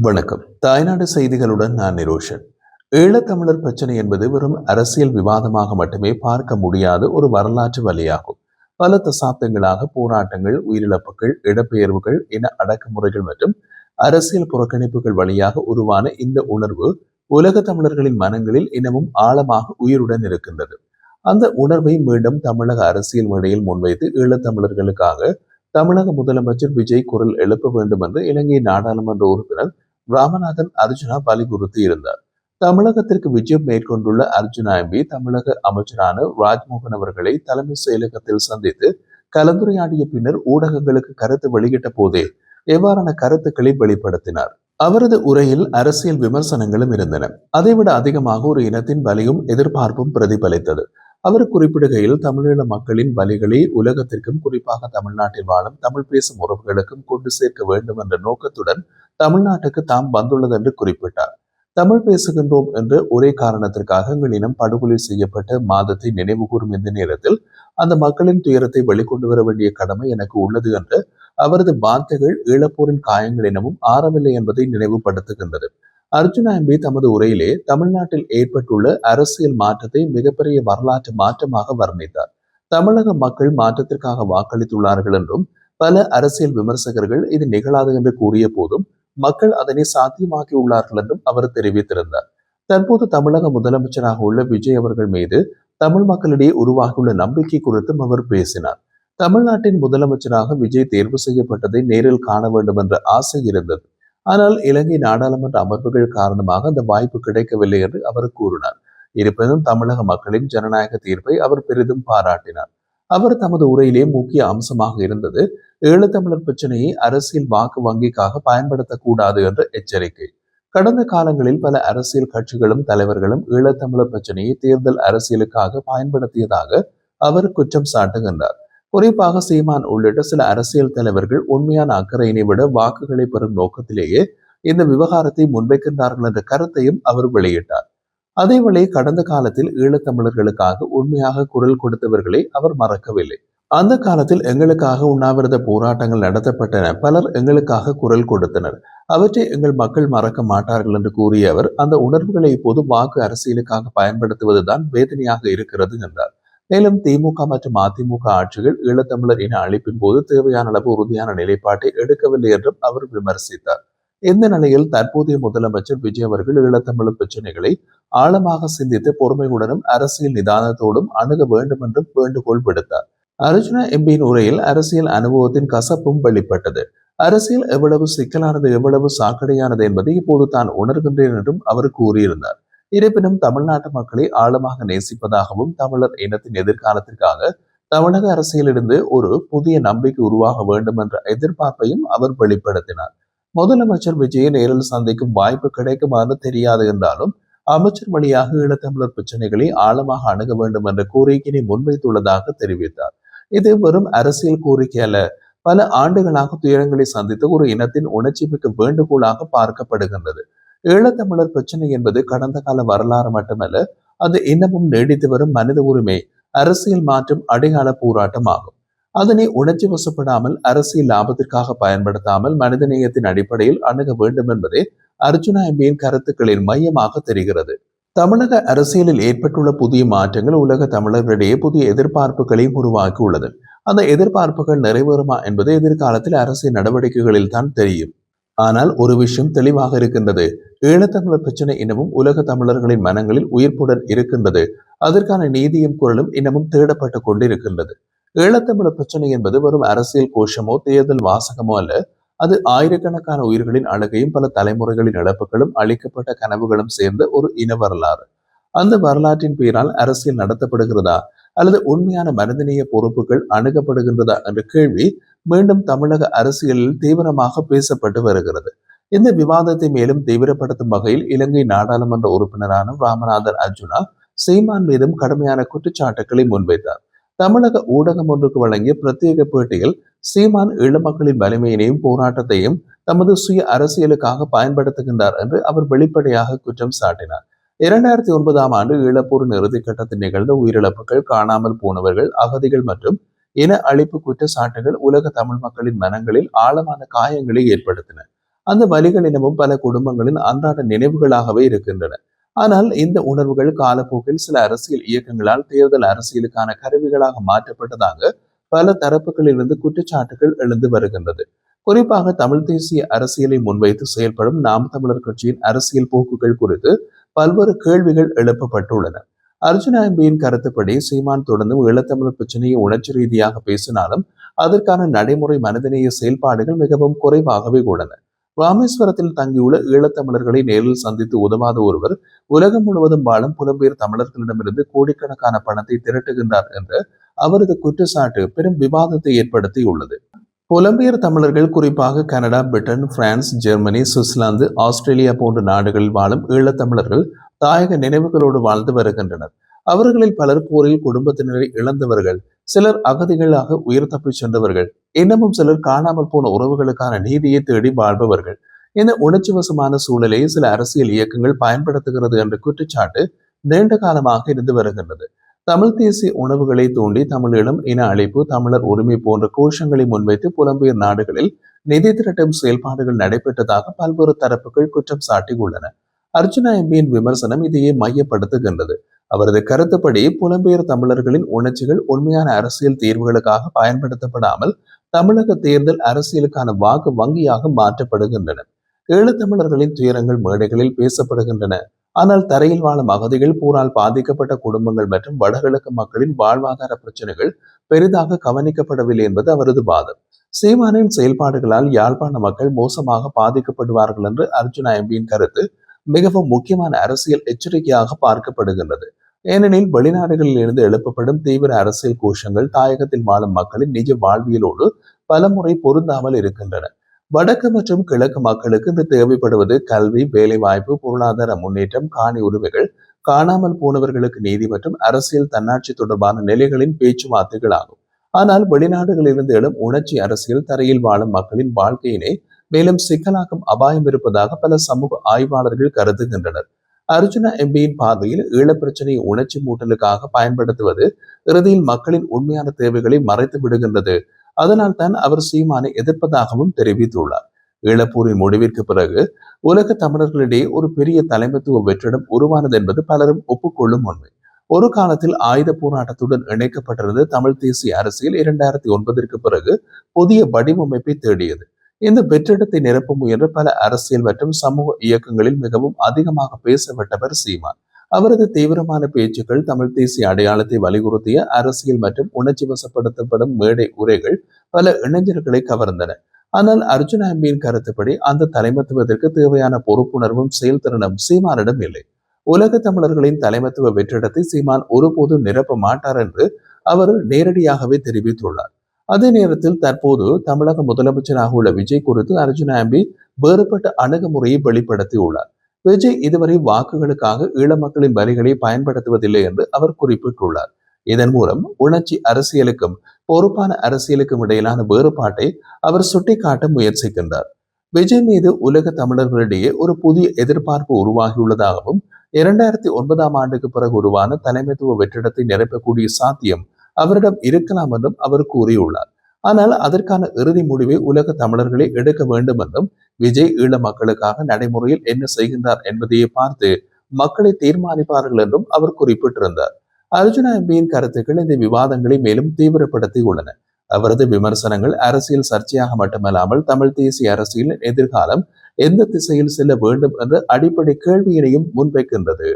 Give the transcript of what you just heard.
வணக்கம். தாய்நாடு செய்திகளுடன் நான் நிரோஷன். ஈழத்தமிழர் பிரச்சனை என்பது வெறும் அரசியல் விவாதமாக மட்டுமே பார்க்க முடியாத ஒரு வரலாற்று வழியாகும். பல தசாப்தங்களாக போராட்டங்கள், உயிரிழப்புகள், இடப்பெயர்வுகள், இன அடக்குமுறைகள் மற்றும் அரசியல் புறக்கணிப்புகள் வழியாக உருவான இந்த உணர்வு உலக தமிழர்களின் மனங்களில் இன்னமும் ஆழமாக உயிருடன் இருக்கின்றது. அந்த உணர்வை மீண்டும் தமிழக அரசியல் மேடையில் முன்வைத்து ஈழத்தமிழர்களுக்காக தமிழக முதலமைச்சர் விஜய் குரல் எழுப்ப வேண்டும் என்று இலங்கை நாடாளுமன்ற உறுப்பினர் ராமநாதன் அர்ஜுனா வலியுறுத்தி இருந்தார். தமிழகத்திற்கு விஜயம் மேற்கொண்டுள்ள அர்ஜுனா எம்பி தமிழக அமைச்சரான ராஜ்மோகன் அவர்களை தலைமை செயலகத்தில் சந்தித்து கலந்துரையாடிய பின்னர் ஊடகங்களுக்கு கருத்து வெளியிட்ட போதே எவ்வாறான கருத்துக்களை வெளிப்படுத்தினார். அவரது உரையில் அரசியல் விமர்சனங்களும் இருந்தன. அதைவிட அதிகமாக ஒரு இனத்தின் வலியும் எதிர்பார்ப்பும் பிரதிபலித்தது. அவர் குறிப்பிடுகையில் தமிழீழ மக்களின் வலிகளை உலகத்திற்கும் குறிப்பாக தமிழ்நாட்டில் வாழும் தமிழ் பேசும் உறவுகளுக்கும் கொண்டு சேர்க்க வேண்டும் என்ற நோக்கத்துடன் தமிழ்நாட்டுக்கு தாம் வந்துள்ளது என்று குறிப்பிட்டார். தமிழ் பேசுகின்றோம் என்ற ஒரே காரணத்திற்காக எங்கள் இனம் படுகொலை செய்யப்பட்ட மாதத்தை நினைவு கூறும் இந்த நேரத்தில் அந்த மக்களின் துயரத்தை வெளிக்கொண்டு வர வேண்டிய கடமை எனக்கு உள்ளது என்று அவரது வார்த்தைகள் ஈழப்போரின் காயங்கள் எனவும் ஆறவில்லை என்பதை நினைவுபடுத்துகின்றது. அர்ஜுனா எம்பி தமது உரையிலே தமிழ்நாட்டில் ஏற்பட்டுள்ள அரசியல் மாற்றத்தை மிகப்பெரிய வரலாற்று மாற்றமாக வர்ணித்தார். தமிழக மக்கள் மாற்றத்திற்காக வாக்களித்துள்ளார்கள் என்றும் பல அரசியல் விமர்சகர்கள் இது நிகழாது என்று கூறிய போதும் மக்கள் அதனை சாத்தியமாக்கியுள்ளார்கள் என்றும் அவர் தெரிவித்திருந்தார். தற்போது தமிழக முதலமைச்சராக உள்ள விஜய் அவர்கள் மீது தமிழ் மக்களிடையே உருவாகியுள்ள நம்பிக்கை குறித்தும் அவர் பேசினார். தமிழ்நாட்டின் முதலமைச்சராக விஜய் தேர்வு செய்யப்பட்டதை நேரில் காண வேண்டும் என்ற ஆசை இருந்தது. ஆனால் இலங்கை நாடாளுமன்ற அமர்வுகள் காரணமாக அந்த வாய்ப்பு கிடைக்கவில்லை என்று அவர் கூறினார். இருப்பினும் தமிழக மக்களின் ஜனநாயக தீர்ப்பை அவர் பெரிதும் பாராட்டினார். அவர் தமது உரையிலே முக்கிய அம்சமாக இருந்தது ஈழத்தமிழர் பிரச்சனையை அரசியல் வாக்கு வங்கிக்காக பயன்படுத்தக்கூடாது என்ற எச்சரிக்கை. கடந்த காலங்களில் பல அரசியல் கட்சிகளும் தலைவர்களும் ஈழத்தமிழர் பிரச்சனையை தேர்தல் அரசியலுக்காக பயன்படுத்தியதாக அவர் குற்றம் சாட்டுகின்றார். குறிப்பாக சீமான் உள்ளிட்ட சில அரசியல் தலைவர்கள் உண்மையான அக்கறையினை விட வாக்குகளை பெறும் நோக்கத்திலேயே இந்த விவகாரத்தை முன்வைக்கின்றார்கள் என்ற கருத்தையும் அவர் வெளியிட்டார். அதேவேளை கடந்த காலத்தில் ஈழத்தமிழர்களுக்காக உண்மையாக குரல் கொடுத்தவர்களை அவர் மறக்கவில்லை. அந்த காலத்தில் எங்களுக்காக உண்ணாவிரத போராட்டங்கள் நடத்தப்பட்டன. பலர் எங்களுக்காக குரல் கொடுத்தனர். அவற்றை எங்கள் மக்கள் மறக்க மாட்டார்கள் என்று கூறிய அவர் அந்த உணர்வுகளை இப்போது வாக்கு அரசியலுக்காக பயன்படுத்துவதுதான் வேதனையாக இருக்கிறது என்றார். மேலும் திமுக மற்றும் அதிமுக ஆட்சிகள் ஈழத்தமிழர் இன அழிப்பின் போது தேவையான அளவு உறுதியான நிலைப்பாட்டை எடுக்கவில்லை என்றும் அவர் விமர்சித்தார். இந்த நிலையில் தற்போதைய முதலமைச்சர் விஜய் அவர்கள் ஈழத்தமிழர் பிரச்சனைகளை ஆழமாக சிந்தித்து பொறுமையுடனும் அரசியல் நிதானத்தோடும் அணுக வேண்டும் என்றும் வேண்டுகோள் விடுத்தார். அர்ஜுனா எம்பியின் உரையில் அரசியல் அனுபவத்தின் கசப்பும் வெளிப்பட்டது. அரசியல் எவ்வளவு சிக்கலானது, எவ்வளவு சாக்கடையானது என்பதை இப்போது தான் உணர்கின்றேன் என்றும் அவர் கூறியிருந்தார். இருப்பினும் தமிழ்நாட்டு மக்களை ஆழமாக நேசிப்பதாகவும் தமிழர் இனத்தின் எதிர்காலத்திற்காக தமிழக அரசியலிருந்து ஒரு புதிய நம்பிக்கை உருவாக வேண்டும் என்ற எதிர்பார்ப்பையும் அவர் வெளிப்படுத்தினார். முதலமைச்சர் விஜயை நேரில் சந்திக்கும் வாய்ப்பு கிடைக்குமாறு தெரியாது என்றாலும் அமைச்சர் வழியாக ஈழத்தமிழர் பிரச்சனைகளை ஆழமாக அணுக வேண்டும் என்ற கோரிக்கையை முன்வைத்துள்ளதாக தெரிவித்தார். இது வெறும் அரசியல் கோரிக்கை அல்ல, பல ஆண்டுகளாக துயரங்களை சந்தித்த ஒரு இனத்தின் உணர்ச்சி மிக்க வேண்டுகோளாக பார்க்கப்படுகின்றது. ஈழத்தமிழர் பிரச்சனை என்பது கடந்த கால வரலாறு மட்டுமல்ல, அது இன்னமும் நீடித்து வரும் மனித உரிமை அரசியல் மாற்றும் அடையாள போராட்டம் ஆகும். அதனை உணர்ச்சி வசப்படாமல் அரசியல் லாபத்திற்காக பயன்படுத்தாமல் மனிதநேயத்தின் அடிப்படையில் அணுக வேண்டும் என்பதே அர்ஜுனா எம்பியின் கருத்துக்களின் மையமாக தெரிகிறது. தமிழக அரசியலில் ஏற்பட்டுள்ள புதிய மாற்றங்கள் உலக தமிழர்களிடையே புதிய எதிர்பார்ப்புகளையும் உருவாக்கியுள்ளது. அந்த எதிர்பார்ப்புகள் நிறைவேறுமா என்பது எதிர்காலத்தில் அரசியல் நடவடிக்கைகளில் தான் தெரியும். ஆனால் ஒரு விஷயம் தெளிவாக இருக்கின்றது, ஈழத்தமிழர் பிரச்சனை இன்னமும் உலக தமிழர்களின் மனங்களில் உயிர்ப்புடன் இருக்கின்றது. அதற்கான நீதியும் குரலும் இன்னமும் தேடப்பட்டு கொண்டிருக்கின்றது. ஈழத்தமிழர் பிரச்சனை என்பது வெறும் அரசியல் கோஷமோ தேர்தல் வாசகமோ அல்ல. அது ஆயிரக்கணக்கான உயிர்களின் அழகையும் பல தலைமுறைகளின் இழப்புகளும் அளிக்கப்பட்ட கனவுகளும் சேர்ந்த ஒரு இன வரலாறு. அந்த வரலாற்றின் பெயரால் அரசியல் நடத்தப்படுகிறதா அல்லது உண்மையான மனிதநேய பொறுப்புகள் அணுகப்படுகின்றதா என்ற கேள்வி மீண்டும் தமிழக அரசியலில் தீவிரமாக பேசப்பட்டு வருகிறது. இந்த விவாதத்தை மேலும் தீவிரப்படுத்தும் வகையில் இலங்கை நாடாளுமன்ற உறுப்பினரான ராமநாதன் அர்ஜுனா சீமான் மீதும் கடுமையான குற்றச்சாட்டுக்களை முன்வைத்தார். தமிழக ஊடகம் ஒன்றுக்கு வழங்கிய பிரத்யேக பேட்டியில் சீமான் ஈழ மக்களின் வலிமையினையும் போராட்டத்தையும் தமது சுய அரசியலுக்காக பயன்படுத்துகின்றார் என்று அவர் வெளிப்படையாக குற்றம் சாட்டினார். 2009 ஆண்டு ஈழப்போரின் இறுதிக்கட்டத்தில் நிகழ்ந்த உயிரிழப்புகள், காணாமல் போனவர்கள், அகதிகள் மற்றும் இன அழிப்பு குற்றச்சாட்டுகள் உலக தமிழ் மக்களின் மனங்களில் ஆழமான காயங்களை ஏற்படுத்தின. அந்த வலிகள் இனமும் பல குடும்பங்களின் அன்றாட நினைவுகளாகவே இருக்கின்றன. ஆனால் இந்த உணர்வுகள் காலப்போக்கில் சில அரசியல் இயக்கங்களால் தேர்தல் அரசியலுக்கான கருவிகளாக மாற்றப்பட்டதாக பல தரப்புகளிலிருந்து குற்றச்சாட்டுகள் எழுந்து வருகின்றது. குறிப்பாக தமிழ் தேசிய அரசியலை முன்வைத்து செயல்படும் நாம் தமிழர் கட்சியின் அரசியல் போக்குகள் குறித்து பல்வேறு கேள்விகள் எழுப்பப்பட்டுள்ளன. அர்ஜுனா எம்பியின் கருத்துப்படி சீமான் தொடர்ந்தும் ஈழத்தமிழர் பிரச்சனையை உணர்ச்சி ரீதியாக பேசினாலும் அதற்கான நடைமுறை மனிதநேய செயல்பாடுகள் மிகவும் குறைவாகவே உள்ளன. ராமேஸ்வரத்தில் தங்கியுள்ள ஈழத்தமிழர்களை நேரில் சந்தித்து உதவாத ஒருவர் உலகம் முழுவதும் வாழும் புலம்பெயர் தமிழர்களிடமிருந்து கோடிக்கணக்கான பணத்தை திரட்டுகின்றார் என்ற அவரது குற்றச்சாட்டு பெரும் விவாதத்தை ஏற்படுத்தியுள்ளது. புலம்பெயர் தமிழர்கள் குறிப்பாக Canada, Britain, France, Germany, Switzerland, Australia போன்ற நாடுகளில் வாழும் ஈழத்தமிழர்கள் தாயக நினைவுகளோடு வாழ்ந்து வருகின்றனர். அவர்களில் பலர் போரில் குடும்பத்தினரை இழந்தவர்கள், சிலர் அகதிகளாக உயிர் தப்பிச் சென்றவர்கள், இன்னமும் சிலர் காணாமல் போன உறவுகளுக்கான நீதியை தேடி வாழ்பவர்கள். இந்த உணர்ச்சிவசமான சூழலை சில அரசியல் இயக்கங்கள் பயன்படுத்துகிறது என்ற குற்றச்சாட்டு நீண்ட காலமாக இருந்து வருகின்றது. தமிழ் தேசிய உணவுகளை தூண்டி தமிழீழம், இன அழிப்பு, தமிழர் உரிமை போன்ற கோஷங்களை முன்வைத்து புலம்பெயர் நாடுகளில் நிதி திரட்டும் செயல்பாடுகள் நடைபெற்றதாக பல்வேறு தரப்புகள் குற்றம் சாட்டியுள்ளன. அர்ஜுனா எம்பியின் விமர்சனம் இதையே மையப்படுத்துகின்றது. அவரது கருத்துப்படி புலம்பெயர் தமிழர்களின் உணர்ச்சிகள் உண்மையான அரசியல் தீர்வுகளுக்காக பயன்படுத்தப்படாமல் தமிழக தேர்தல் அரசியலுக்கான வாக்கு வங்கியாக மாற்றப்படுகின்றன. ஈழத்தமிழர்களின் துயரங்கள் மேடைகளில் பேசப்படுகின்றன. ஆனால் தரையில் வாழும் அகதிகள், போரால் பாதிக்கப்பட்ட குடும்பங்கள் மற்றும் வடகிழக்கு மக்களின் வாழ்வாதார பிரச்சனைகள் பெரிதாக கவனிக்கப்படவில்லை என்பது அவரது வாதம். சீமானின் செயல்பாடுகளால் யாழ்ப்பாண மக்கள் மோசமாக பாதிக்கப்படுவார்கள் என்று அர்ஜுனா எம்பியின் கருத்து மிகவும் முக்கியமான அரசியல் எச்சரிக்கையாக பார்க்கப்படுகின்றது. ஏனெனில் வெளிநாடுகளில் இருந்து எழுப்பப்படும் தீவிர அரசியல் கோஷங்கள் தாயகத்தில் வாழும் மக்களின் நிஜ வாழ்வியலோடு பலமுறை பொருந்தாமல் இருக்கின்றன. வடக்கு மற்றும் கிழக்கு மக்களுக்கு இது தேவைப்படுவது கல்வி, வேலைவாய்ப்பு, பொருளாதார முன்னேற்றம், காணி உரிமைகள், காணாமல் போனவர்களுக்கு நீதி மற்றும் அரசியல் தன்னாட்சி தொடர்பான நிலைகளின் பேச்சுவார்த்தைகள் ஆகும். ஆனால் வெளிநாடுகளிலிருந்து எழும் உணர்ச்சி அரசியல் தரையில் வாழும் மக்களின் வாழ்க்கையினை மேலும் சிக்கலாக்கும் அபாயம் இருப்பதாக பல சமூக ஆய்வாளர்கள் கருதுகின்றனர். அர்ஜுனா எம்பியின் பார்வையில் ஈழப் பிரச்சனையை உணர்ச்சி மூட்டலுக்காக பயன்படுத்துவது இறுதியில் மக்களின் உண்மையான தேவைகளை மறைத்து விடுகின்றது. அதனால் தான் அவர் சீமானை எதிர்ப்பதாகவும் தெரிவித்துள்ளார். ஈழப்போரின் முடிவிற்கு பிறகு உலக தமிழர்களிடையே ஒரு பெரிய தலைமைத்துவ வெற்றிடம் உருவானது என்பது பலரும் ஒப்புக்கொள்ளும் உண்மை. ஒரு காலத்தில் ஆயுத போராட்டத்துடன் இணைக்கப்பட்டிருந்த தமிழ் தேசிய அரசியல் 2009 பிறகு புதிய வடிவமைப்பை தேடியது. இந்த வெற்றிடத்தை நிரப்ப முயன்ற பல அரசியல் மற்றும் சமூக இயக்கங்களில் மிகவும் அதிகமாக பேசப்பட்டவர் சீமான். அவரது தீவிரமான பேச்சுக்கள், தமிழ் தேசிய அடையாளத்தை வலியுறுத்திய அரசியல் மற்றும் உணர்ச்சி வசப்படுத்தப்படும் மேடை உரைகள் பல இளைஞர்களை கவர்ந்தன. ஆனால் அர்ஜுனா எம்பியின் கருத்துப்படி அந்த தலைமத்துவத்திற்கு தேவையான பொறுப்புணர்வும் செயல்திறனும் சீமானிடம் இல்லை. உலக தமிழர்களின் தலைமத்துவ வெற்றிடத்தை சீமான் ஒருபோதும் நிரப்ப மாட்டார் என்று அவர் நேரடியாகவே தெரிவித்துள்ளார். அதே நேரத்தில் தற்போது தமிழக முதலமைச்சராக உள்ள விஜய் குறித்து அர்ஜுனா எம்பி வேறுபட்ட அணுகுமுறையை வெளிப்படுத்தியுள்ளார். விஜய் இதுவரை வாக்குகளுக்காக ஈழ மக்களின் வரிகளை பயன்படுத்துவதில்லை என்று அவர் குறிப்பிட்டுள்ளார். இதன் மூலம் உணர்ச்சி அரசியலுக்கும் பொறுப்பான அரசியலுக்கும் இடையிலான வேறுபாட்டை அவர் சுட்டிக்காட்ட முயற்சிக்கின்றார். விஜய் மீது உலக தமிழர்களிடையே ஒரு புதிய எதிர்பார்ப்பு உருவாகியுள்ளதாகவும் 2009 ஆண்டுக்கு பிறகு உருவான தலைமைத்துவ வெற்றிடத்தை நிரப்பக்கூடிய சாத்தியம் அவரிடம் இருக்கலாம் என்றும் அவர் கூறியுள்ளார். ஆனால் அதற்கான இறுதி முடிவை உலக தமிழர்களை எடுக்க வேண்டும் என்றும் விஜய் ஈழ மக்களுக்காக நடைமுறையில் என்ன செய்கின்றார் என்பதையே பார்த்து மக்களை தீர்மானிப்பார்கள் என்றும் அவர் குறிப்பிட்டிருந்தார். அர்ஜுனா எம்பியின் கருத்துக்கள் இந்த விவாதங்களை மேலும் தீவிரப்படுத்தி உள்ளன. அவரது விமர்சனங்கள் அரசியல் சர்ச்சையாக மட்டுமல்லாமல் தமிழ் தேசிய அரசியலின் எதிர்காலம் எந்த திசையில் செல்ல வேண்டும் என்ற அடிப்படை கேள்வியினையும் முன்வைக்கின்றது.